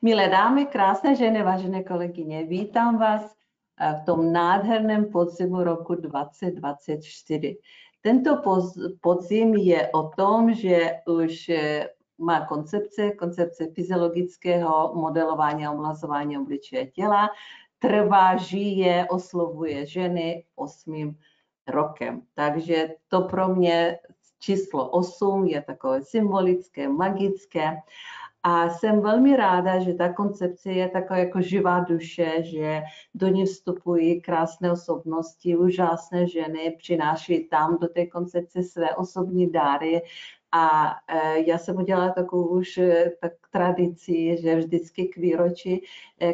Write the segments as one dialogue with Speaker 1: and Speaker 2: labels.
Speaker 1: Milé dámy, krásné ženy, vážené kolegyně, vítám vás v tom nádherném podzimu roku 2024. Tento podzim je o tom, že už má koncepce fyziologického modelování a omlazování obličeje těla, trvá, žije, oslovuje ženy 8. rokem. Takže to pro mě číslo 8 je takové symbolické, magické. A jsem velmi ráda, že ta koncepce je taková jako živá duše, že do ní vstupují krásné osobnosti, úžasné ženy, přináší tam do té koncepce své osobní dáry. A já jsem udělala takovou už tak tradici, že vždycky k výročí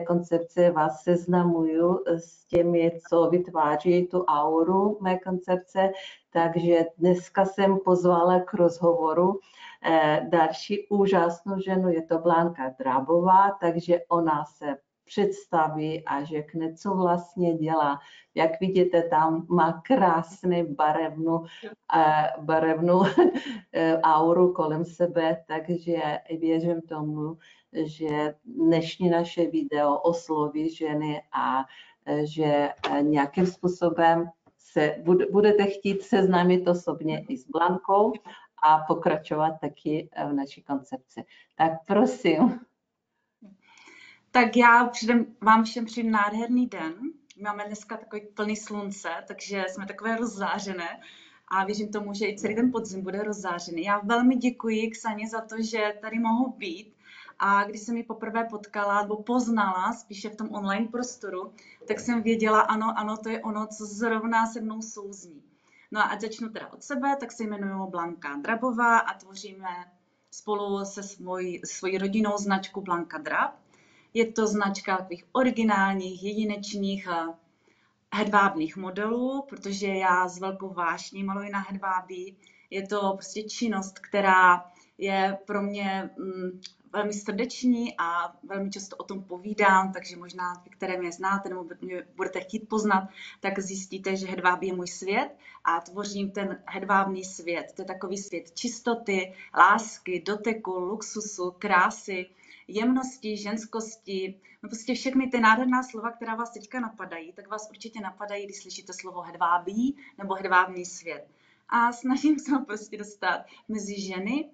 Speaker 1: koncepce vás seznamuju s těmi, co vytváří tu auru mé koncepce. Takže dneska jsem pozvala k rozhovoru další úžasnou ženu, je to Blanka Drábová, takže ona se představí a řekne, co vlastně dělá. Jak vidíte, tam má krásnou barevnou auru kolem sebe, takže věřím tomu, že dnešní naše video osloví ženy a že nějakým způsobem se budete chtít seznámit osobně i s Blankou a pokračovat taky v naší koncepci. Tak prosím.
Speaker 2: Tak já vám všem přeji nádherný den. Máme dneska takový plný slunce, takže jsme takové rozzářené a věřím tomu, že i celý ten podzim bude rozzářený. Já velmi děkuji Ksaně za to, že tady mohu být. A když jsem ji poprvé potkala nebo poznala spíše v tom online prostoru, tak jsem věděla, ano, to je ono, co zrovna se mnou souzní. No a ať začnu teda od sebe, tak se jmenuji Blanka Drábová a tvoříme spolu se svojí rodinou značku Blanka Dráb. Je to značka takových originálních, jedinečných hedvábných modelů, protože já s velkou vášní maluji na hedvábí. Je to prostě činnost, která je pro mě velmi srdeční a velmi často o tom povídám, takže možná vy, které mě znáte nebo mě budete chtít poznat, tak zjistíte, že hedvábí je můj svět a tvořím ten hedvábný svět. To je takový svět čistoty, lásky, doteku, luxusu, krásy, jemnosti, ženskosti, no prostě všechny ty nádherná slova, která vás teďka napadají, tak vás určitě napadají, když slyšíte slovo hedvábí nebo hedvábný svět. A snažím se ho prostě dostat mezi ženy,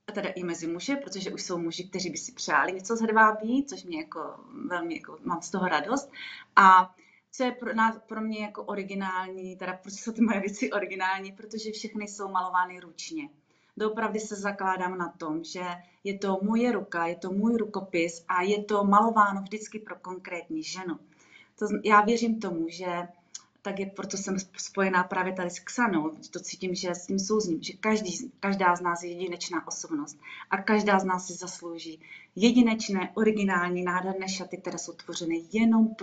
Speaker 2: a teda i mezi muže, protože už jsou muži, kteří by si přáli něco z hedvábí, což mě jako velmi mám z toho radost. A co je pro mě jako originální, teda proč jsou ty moje věci originální, protože všechny jsou malovány ručně. Doopravdy se zakládám na tom, že je to moje ruka, je to můj rukopis a je to malováno vždycky pro konkrétní ženu. Já věřím tomu, že tak je, proto jsem spojená právě tady s Ksanou, to cítím, že s tím souzním, že každá z nás je jedinečná osobnost a každá z nás si zaslouží jedinečné, originální, nádherné šaty, které jsou tvořeny jenom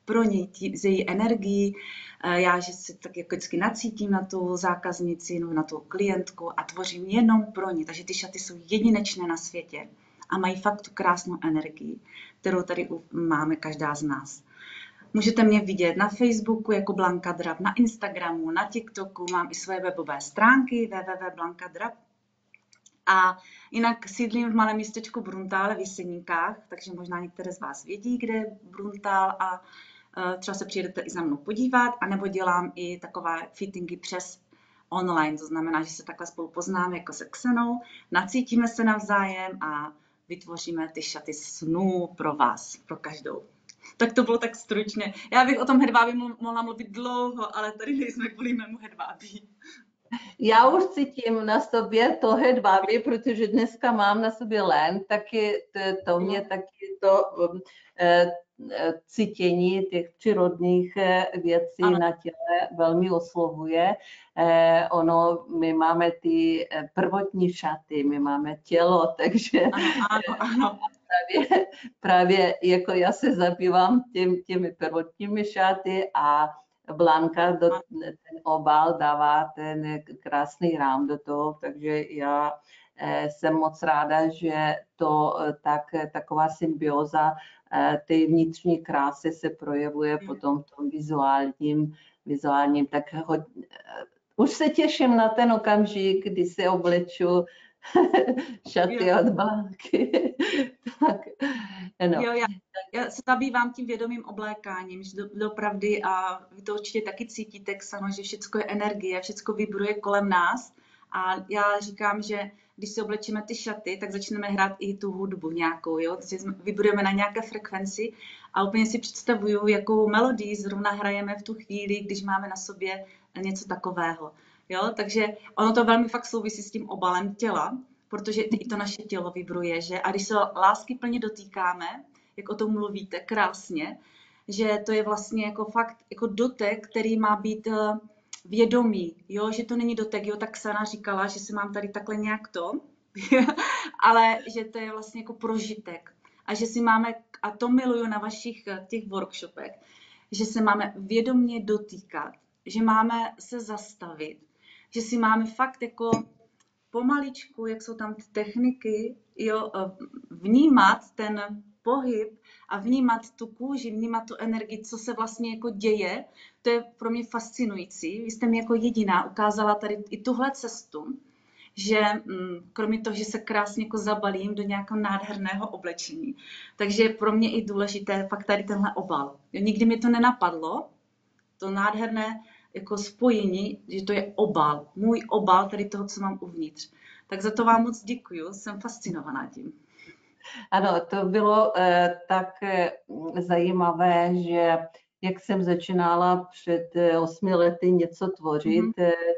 Speaker 2: pro ní, z její energií. Já že si tak jako vždycky nacítím na tu zákaznici, no, na tu klientku a tvořím jenom pro ní, takže ty šaty jsou jedinečné na světě a mají fakt tu krásnou energii, kterou tady máme každá z nás. Můžete mě vidět na Facebooku jako Blanka Dráb, na Instagramu, na TikToku, mám i svoje webové stránky www.blankadrab. A jinak sídlím v malém městečku Bruntál v Jeseníkách, takže možná některé z vás vědí, kde je Bruntál a třeba se přijedete i za mnou podívat, anebo dělám i takové fittingy přes online, to znamená, že se takhle spolu poznáme jako se Ksenou, nacítíme se navzájem a vytvoříme ty šaty snů pro vás, pro každou. Tak to bylo tak stručně. Já bych o tom hedvábí mohla mluvit dlouho, ale tady nejsme kvůli mému hedvábí.
Speaker 1: Já už cítím na sobě to hedvábí, protože dneska mám na sobě len, taky to mě taky to cítění těch přírodních věcí na těle velmi oslovuje. My máme ty prvotní šaty, my máme tělo, takže
Speaker 2: ano.
Speaker 1: Právě jako já se zabývám těmi prvotními šaty a Blanka ten obal dává ten krásný rám do toho, takže já jsem moc ráda, že to taková symbioza té vnitřní krásy se projevuje potom v tom vizuálním, tak už se těším na ten okamžik, kdy se obleču šaty
Speaker 2: Jo,
Speaker 1: od Blanky. Tak, no.
Speaker 2: jo, já se zabývám tím vědomým oblékáním, že doopravdy, a vy to určitě taky cítíte, Ksano, že všecko je energie, všecko vibruje kolem nás. A já říkám, že když si oblečeme ty šaty, tak začneme hrát i tu hudbu nějakou, jo? Takže vibrujeme na nějaké frekvenci a úplně si představuju, jakou melodii zrovna hrajeme v tu chvíli, když máme na sobě něco takového. Jo? Takže ono to velmi fakt souvisí s tím obalem těla, protože i to naše tělo vibruje, že? A když se lásky plně dotýkáme, jak o tom mluvíte krásně, že to je vlastně jako fakt jako dotek, který má být vědomí, jo, že to není dotek, jo, tak Ksana říkala, že se mám tady takhle nějak to, ale že to je vlastně jako prožitek a že si máme, a to miluju na vašich těch workshopech, že se máme vědomě dotýkat, že máme se zastavit, že si máme fakt jako pomaličku, jak jsou tam ty techniky, jo, vnímat ten pohyb a vnímat tu kůži, vnímat tu energii, co se vlastně jako děje, to je pro mě fascinující. Vy jste mi jako jediná ukázala tady i tuhle cestu, že kromě toho, že se krásně jako zabalím do nějakého nádherného oblečení, takže je pro mě i důležité fakt tady tenhle obal. Nikdy mi to nenapadlo, to nádherné jako spojení, že to je obal, můj obal tady toho, co mám uvnitř. Tak za to vám moc děkuju, jsem fascinovaná tím.
Speaker 1: Ano, to bylo tak zajímavé, že jak jsem začínala před 8 lety něco tvořit,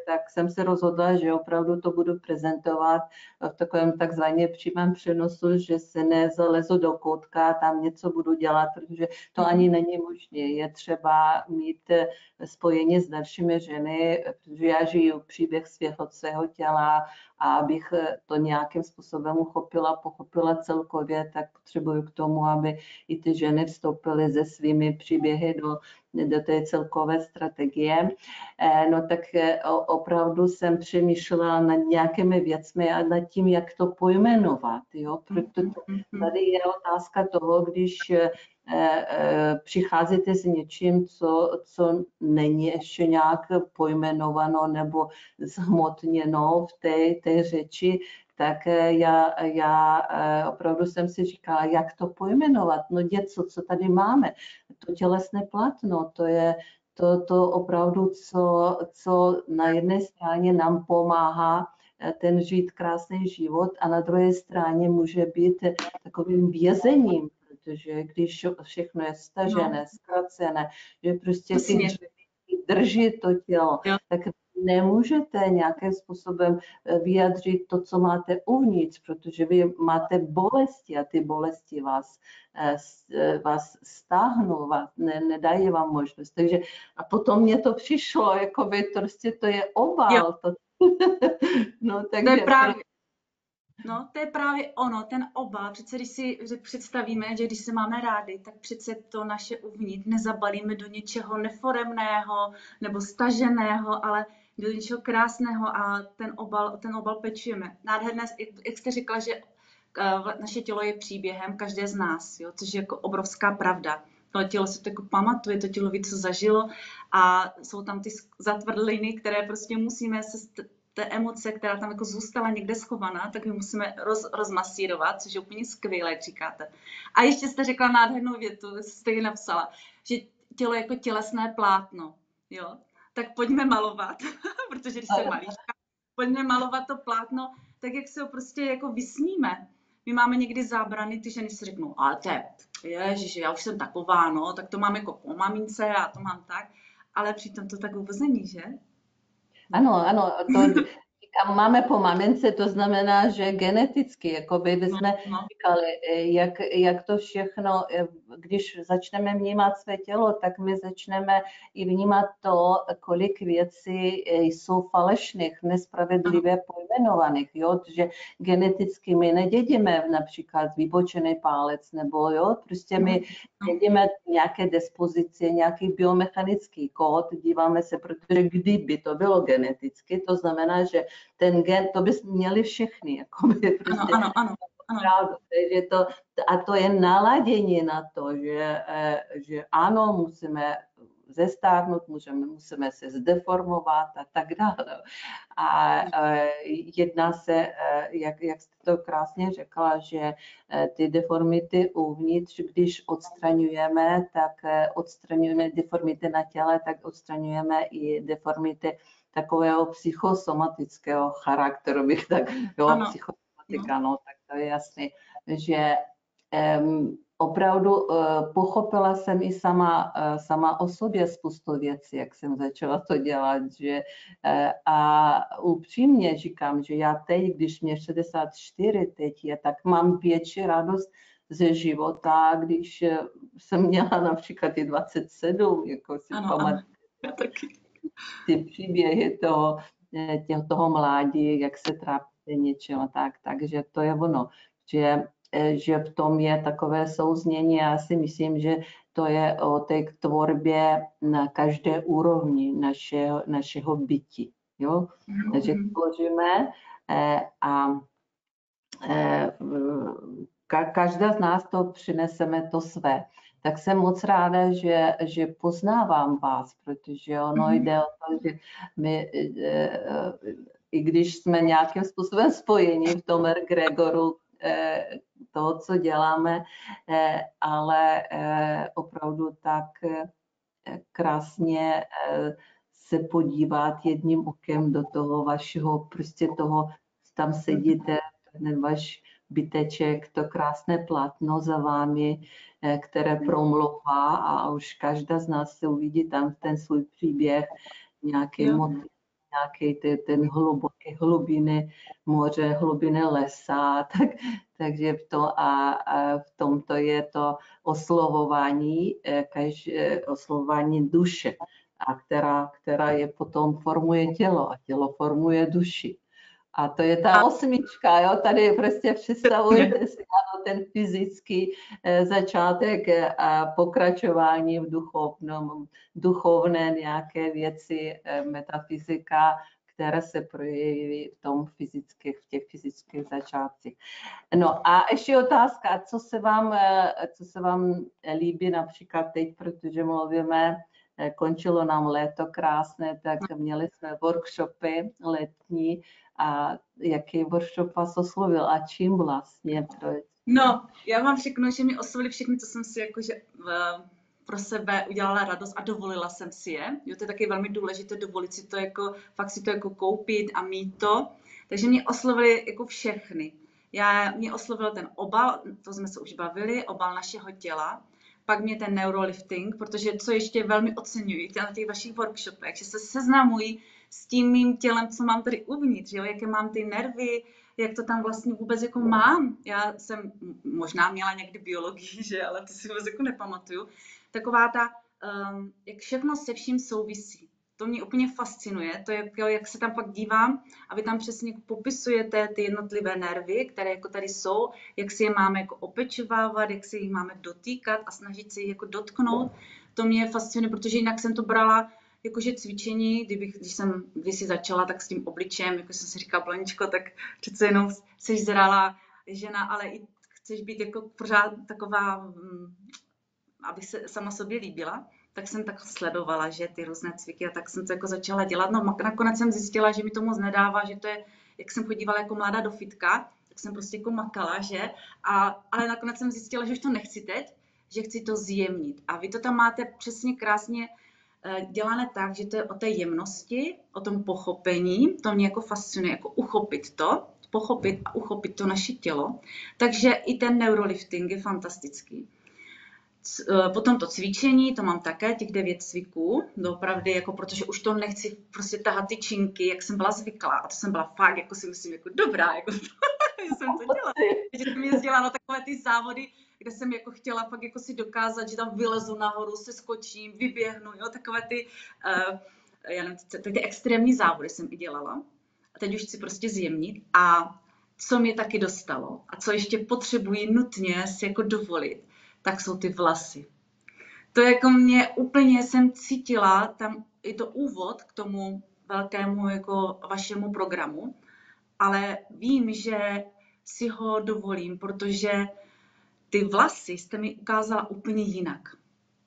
Speaker 1: tak jsem se rozhodla, že opravdu to budu prezentovat v takovém takzvaně přímém přenosu, že se nezalezu do koutka, tam něco budu dělat, protože to ani není možné. Je třeba mít spojení s dalšími ženy, protože já žiju příběh svého těla a abych to nějakým způsobem uchopila, pochopila celkově, tak potřebuju k tomu, aby i ty ženy vstoupily se svými příběhy do té celkové strategie. No tak opravdu jsem přemýšlela nad nějakými věcmi a nad tím, jak to pojmenovat. Jo? Proto tady je otázka toho, když přicházíte s něčím, co není ještě nějak pojmenováno nebo zhmotněno v té řeči, tak já opravdu jsem si říkala, jak to pojmenovat. No něco, co tady máme, to tělesné plátno, to je to opravdu, co na jedné straně nám pomáhá ten žít krásný život a na druhé straně může být takovým vězením, protože když všechno je stažené, zkracené, že prostě ty drží to tělo, tak nemůžete nějakým způsobem vyjadřit to, co máte uvnitř, protože vy máte bolesti a ty bolesti vás stáhnou, nedají vám možnost. Takže a potom mě to přišlo, jakoby prostě to je obal. No, takže
Speaker 2: to je právě. No, to je právě ono, ten obal. Přece když si představíme, že když se máme rádi, tak přece to naše uvnitř nezabalíme do něčeho neforemného nebo staženého, ale do něčeho krásného a ten obal pečujeme. Nádherné, jak jste řekla, že naše tělo je příběhem každé z nás, jo, což je jako obrovská pravda. To tělo se to jako pamatuje, to tělo ví, co zažilo a jsou tam ty zatvrdliny, které prostě musíme se té emoce, která tam jako zůstala někde schovaná, tak my musíme rozmasírovat, což je úplně skvělé, jak říkáte. A ještě jste řekla nádhernou větu, jste ji napsala, že tělo je jako tělesné plátno, jo? Tak pojďme malovat, protože když jsem malířka, pojďme malovat to plátno, tak jak se ho prostě jako vysníme. My máme někdy zábrany, ty ženy si řeknou, ale to je, ježiš, já už jsem taková, no, tak to mám jako po mamince a to mám tak, ale přitom to tak vůbec není, že?
Speaker 1: Ano, to máme po mamince, to znamená, že geneticky, jako by jsme říkali, jak to všechno, když začneme vnímat své tělo, tak my začneme i vnímat to, kolik věcí jsou falešných, nespravedlivě pojmenovaných, jo, že geneticky my nedědíme například vybočený pálec, nebo jo, prostě my dědíme nějaké dispozice, nějaký biomechanický kód, díváme se, protože kdyby to bylo geneticky, to znamená, že ten gen, to bys měli všechny, jako by prostě.
Speaker 2: Ano.
Speaker 1: Takže to je naladění na to, že ano, musíme zestárnout, musíme se zdeformovat a tak dále. A jedná se, jak jste to krásně řekla, že ty deformity uvnitř, když odstraňujeme, tak odstraňujeme deformity na těle, tak odstraňujeme i deformity takového psychosomatického charakteru, bych tak, jo, psychosomatika, no, tak to je jasné, že opravdu pochopila jsem i sama o sobě spoustu věcí, jak jsem začala to dělat, že a upřímně říkám, že já teď, když mě 64 teď je, tak mám větší radost ze života, když jsem měla například i 27, jako si pamatuju. Ty příběhy toho mládí, jak se trápíte něčem a tak, takže to je ono, že v tom je takové souznění. Já si myslím, že to je o té tvorbě na každé úrovni našeho bytí. Jo? Takže tvoříme a každá z nás to přineseme to své. Tak jsem moc ráda, že poznávám vás, protože ono jde o to, že my, i když jsme nějakým způsobem spojeni v tom egregoru toho, co děláme, ale opravdu tak krásně se podívat jedním okem do toho vašeho, prostě toho, tam sedíte, ten váš byteček, to krásné plátno za vámi, které promlouvá a už každá z nás se uvidí tam ten svůj příběh, nějaký motiv, nějaký ten hluboký hlubiny moře, hlubiny lesa, takže v tomto je to oslovování duše, a která je potom formuje tělo a tělo formuje duši. A to je ta osmička, jo? Tady prostě představujete si ten fyzický začátek a pokračování v duchovné nějaké věci, metafyzika, které se projeví v těch fyzických začátcích. No a ještě otázka, co se vám líbí například teď, protože mluvíme, končilo nám léto krásné, tak měli jsme workshopy letní. A jaký workshop vás oslovil a čím vlastně?
Speaker 2: No, já vám řeknu, že mi oslovili všechny, co jsem si jakože pro sebe udělala radost a dovolila jsem si je. Jo, to je taky velmi důležité dovolit si to jako, fakt si to jako koupit a mít to. Takže mě oslovili jako všechny. Mě oslovil ten obal, to jsme se už bavili, obal našeho těla. Pak mě ten neurolifting, protože co ještě velmi oceňuji na těch vašich workshopech, že se seznamují s tím mým tělem, co mám tady uvnitř, jo? Jaké mám ty nervy, jak to tam vlastně vůbec jako mám. Já jsem možná měla někdy biologii, že, ale to si vůbec jako nepamatuju. Taková ta, jak všechno se vším souvisí. To mě úplně fascinuje, to je, jak se tam pak dívám a vy tam přesně popisujete ty jednotlivé nervy, které jako tady jsou, jak si je máme jako opečovávat, jak si jich máme dotýkat a snažit se jich jako dotknout. To mě fascinuje, protože jinak jsem to brala jakože cvičení, když jsem kdysi začala tak s tím obličejem, jako jsem si říkala, Blaničko, tak přece jenom jsi zralá žena, ale i chceš být jako pořád taková, abych se sama sobě líbila, tak jsem tak sledovala, že ty různé cviky a tak jsem to jako začala dělat. No nakonec jsem zjistila, že mi to moc nedává, že to je, jak jsem chodívala jako mladá do fitka, tak jsem prostě jako makala, že? Ale nakonec jsem zjistila, že už to nechci teď, že chci to zjemnit. A vy to tam máte přesně krásně dělané tak, že to je o té jemnosti, o tom pochopení, to mě jako fascinuje, jako uchopit to, pochopit a uchopit to naše tělo. Takže i ten neurolifting je fantastický. Potom to cvičení, to mám také, těch 9 cviků, doopravdy, jako protože už to nechci prostě tahat ty činky, jak jsem byla zvyklá. A to jsem byla fakt, jako si myslím, jako dobrá, jako že jsem to dělala. Že jsem jezdila na takové ty závody, kde jsem jako chtěla fakt jako si dokázat, že tam vylezu nahoru, se skočím, vyběhnu, jo, takové ty, já nevím, ty extrémní závody jsem i dělala. A teď už chci prostě zjemnit. A co mě taky dostalo a co ještě potřebuji nutně si jako dovolit, tak jsou ty vlasy. To jako mě úplně jsem cítila, tam je to úvod k tomu velkému jako vašemu programu, ale vím, že si ho dovolím, protože ty vlasy jste mi ukázala úplně jinak.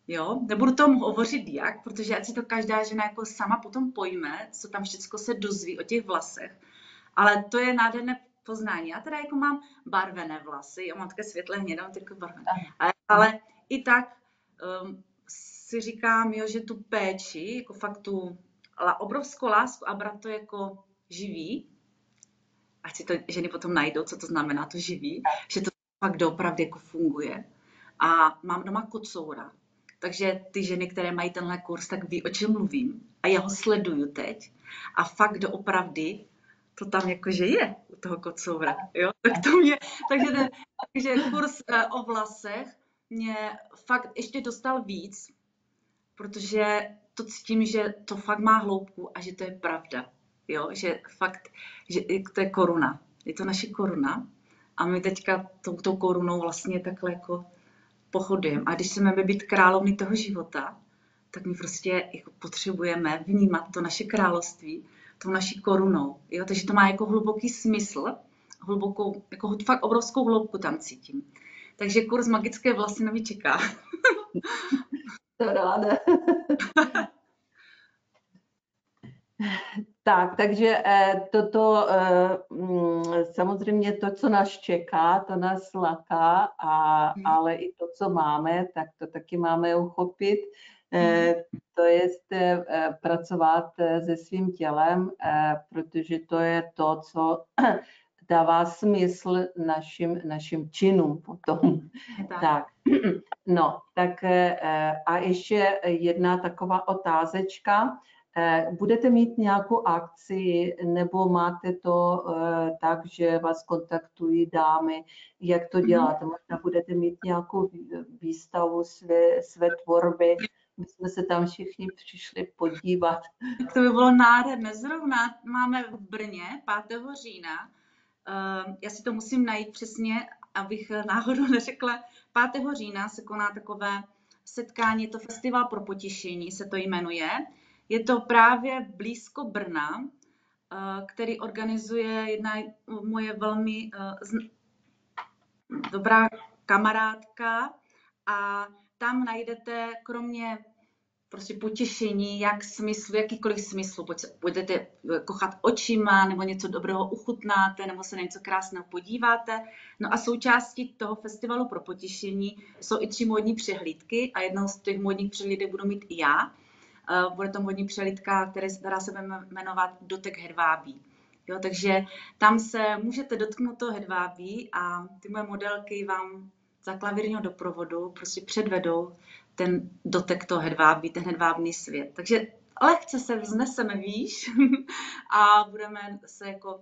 Speaker 2: Jo, nebudu tomu hovořit jak, protože ať si to každá žena jako sama potom pojme, co tam všechno se dozví o těch vlasech. Ale to je nádherné poznání. Já teda jako mám barvené vlasy, já mám také světle hnědé, mám také barvené. Ale i tak si říkám, jo, že tu péči, jako fakt tu obrovskou lásku a brát to jako živý, ať si to ženy potom najdou, co to znamená to živý, že to fakt doopravdy jako funguje. A mám doma kocoura. Takže ty ženy, které mají tenhle kurz, tak ví, o čem mluvím. A já ho sleduju teď. A fakt doopravdy to tam jakože je u toho kocoura. Jo? Tak to mě, takže kurz o vlasech mě fakt ještě dostal víc, protože to cítím, že to fakt má hloubku a že to je pravda. Jo? Že fakt, že to je koruna. Je to naše koruna. A my teďka tou korunou vlastně takhle jako pochodujeme. A když chceme být královny toho života, tak my prostě jako potřebujeme vnímat to naše království tou naší korunou. Jo? Takže to má jako hluboký smysl, hlubokou, jako fakt obrovskou hloubku tam cítím. Takže kurz magické vlasy na mě čeká.
Speaker 1: To ráda. Tak, takže toto samozřejmě to, co nás čeká, to nás laká, ale i to, co máme, tak to taky máme uchopit. To je pracovat se svým tělem, protože to je to, co dává smysl našim činům potom. Tak. No, tak a ještě jedna taková otázečka. Budete mít nějakou akci, nebo máte to tak, že vás kontaktují dámy, jak to děláte? Možná budete mít nějakou výstavu své tvorby, my jsme se tam všichni přišli podívat.
Speaker 2: To by bylo nádherné. Zrovna máme v Brně 5. října. Já si to musím najít přesně, abych náhodou neřekla. 5. října se koná takové setkání, je to Festival pro potěšení, se to jmenuje. Je to právě blízko Brna, který organizuje jedna moje velmi dobrá kamarádka a tam najdete kromě prostě potěšení, jakýkoliv smysl, budete kochat očima, nebo něco dobrého uchutnáte, nebo se na něco krásného podíváte. No a součástí toho festivalu pro potěšení jsou i 3 módní přehlídky a jednou z těch módních přehlídek budu mít i já. Bude to módní přehlídka, která se bude jmenovat Dotek hedvábí. Jo, takže tam se můžete dotknout toho hedvábí a ty moje modelky vám za klavírního doprovodu prostě předvedou ten dotek toho hedvábí, ten hedvábný svět. Takže lehce se vzneseme výš a budeme se jako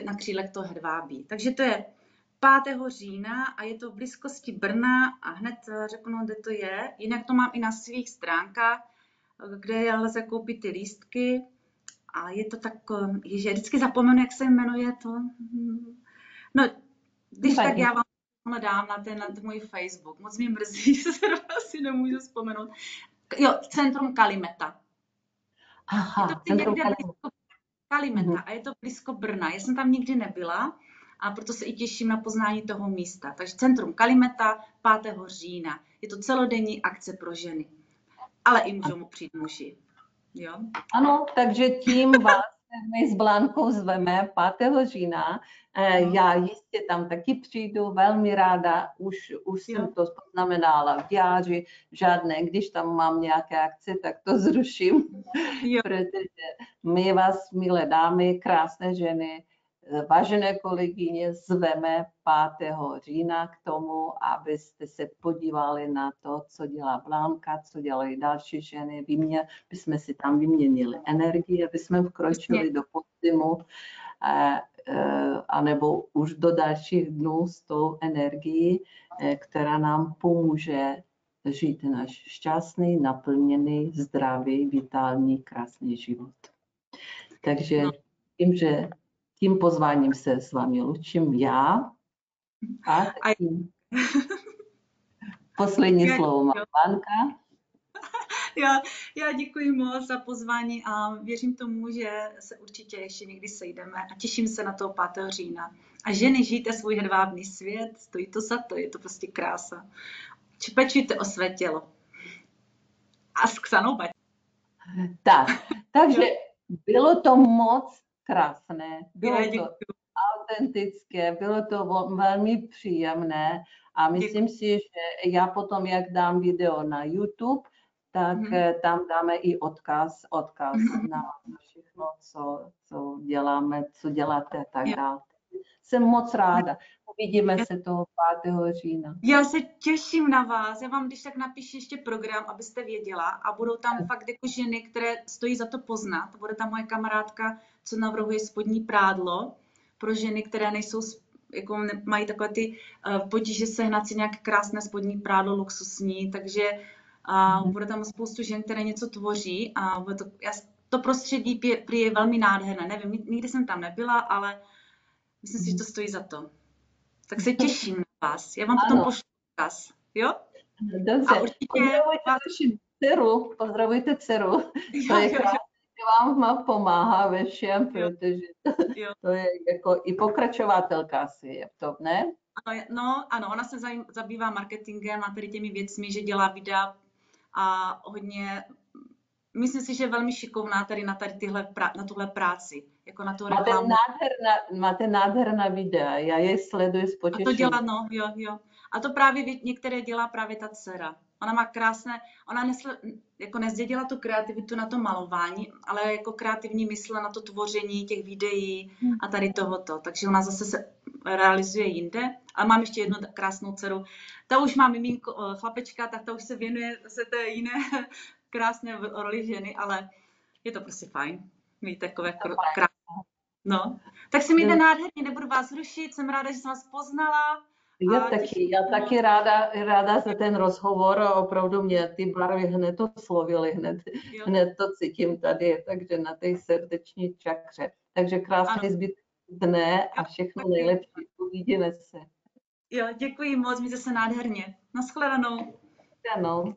Speaker 2: na křílek toho hedvábí. Takže to je 5. října a je to v blízkosti Brna a hned řeknu, kde to je. Jinak to mám i na svých stránkách, kde lze koupit ty lístky. A je to tak, že vždycky zapomenu, jak se jmenuje to. No, když tak já vám dám na ten můj Facebook. Moc mě mrzí, že se asi nemůžu vzpomenout. Jo, Centrum Kalimeta.
Speaker 1: Aha,
Speaker 2: je to Centrum Kalimeta a je to blízko Brna. Já jsem tam nikdy nebyla a proto se i těším na poznání toho místa. Takže Centrum Kalimeta 5. října. Je to celodenní akce pro ženy. Ale i můžou přijít muži. Jo?
Speaker 1: Ano, takže tím vás my s Blankou zveme 5. října. Já jistě tam taky přijdu, velmi ráda. Už jsem to poznamenala v diáři, žádné, když tam mám nějaké akce, tak to zruším. Protože my vás, milé dámy, krásné ženy, vážené kolegyně, zveme 5. října k tomu, abyste se podívali na to, co dělá Blanka, co dělají další ženy. Bychom si tam vyměnili energii, aby jsme vkročili do podzimu, anebo už do dalších dnů s tou energií, která nám pomůže žít náš šťastný, naplněný, zdravý, vitální, krásný život. Takže tím pozváním se s vámi loučím já a poslední slovo má Blanka.
Speaker 2: Já děkuji moc za pozvání a věřím tomu, že se určitě ještě někdy sejdeme a těším se na toho 5. října. A ženy, žijte svůj hedvábný svět, stojí to za to, je to prostě krása. Pečujte o své tělo. A s Ksanou Baťovou.
Speaker 1: Tak, takže
Speaker 2: Jo.
Speaker 1: bylo to moc krásné, bylo
Speaker 2: Já
Speaker 1: to
Speaker 2: děkuju.
Speaker 1: autentické, bylo to velmi příjemné a myslím si, že já potom, jak dám video na YouTube, tak tam dáme i odkaz na všechno, co děláme, co děláte a tak
Speaker 2: Jo.
Speaker 1: dále. Jsem moc ráda. Uvidíme se toho 5. října.
Speaker 2: Já se těším na vás. Já vám když tak napíšu ještě program, abyste věděla. A budou tam fakt jako ženy, které stojí za to poznat. Bude tam moje kamarádka, co navrhuje spodní prádlo pro ženy, které nejsou, jako mají takové ty potíže sehnat si nějaké krásné spodní prádlo, luxusní. Takže bude tam spoustu žen, které něco tvoří. A bude to prostředí prý je velmi nádherné. Nevím, nikdy jsem tam nebyla, ale myslím si, že to stojí za to. Tak se těším na vás. Já vám potom pošlu odkaz. Jo?
Speaker 1: Dobře.
Speaker 2: A určitě
Speaker 1: pozdravujte vaši dceru. Pozdravujte dceru. To je krásné, že vám pomáhá ve všem, protože to je jako i pokračovatelka asi je to, ne?
Speaker 2: Ano, ona se zabývá marketingem a tady těmi věcmi, že dělá videa a hodně, myslím si, že je velmi šikovná tady na tuhle práci, jako na tu reklamu.
Speaker 1: Máte nádherná videa, já je sleduji s potěšením.
Speaker 2: A to dělá, jo. A to právě některé dělá právě ta dcera. Ona má krásné, ona jako nezdědila tu kreativitu na to malování, ale jako kreativní mysl na to tvoření těch videí a tady tohoto. Takže ona zase se realizuje jinde. A mám ještě jednu krásnou dceru. Ta už má miminko, chlapečka, tak ta už se věnuje zase té jiné krásné roli ženy, ale je to prostě fajn. Mít takové krásné. No, tak se mějte nádherně, nebudu vás rušit, jsem ráda, že jsem vás poznala.
Speaker 1: Já taky ráda za ten rozhovor a opravdu mě ty barvy hned oslovily, hned to cítím tady, takže na té srdeční čakře. Takže krásný zbytek dne a všechno nejlepší. Uvidíme se.
Speaker 2: Jo, děkuji moc, mějte se nádherně. Nashledanou.
Speaker 1: Ano.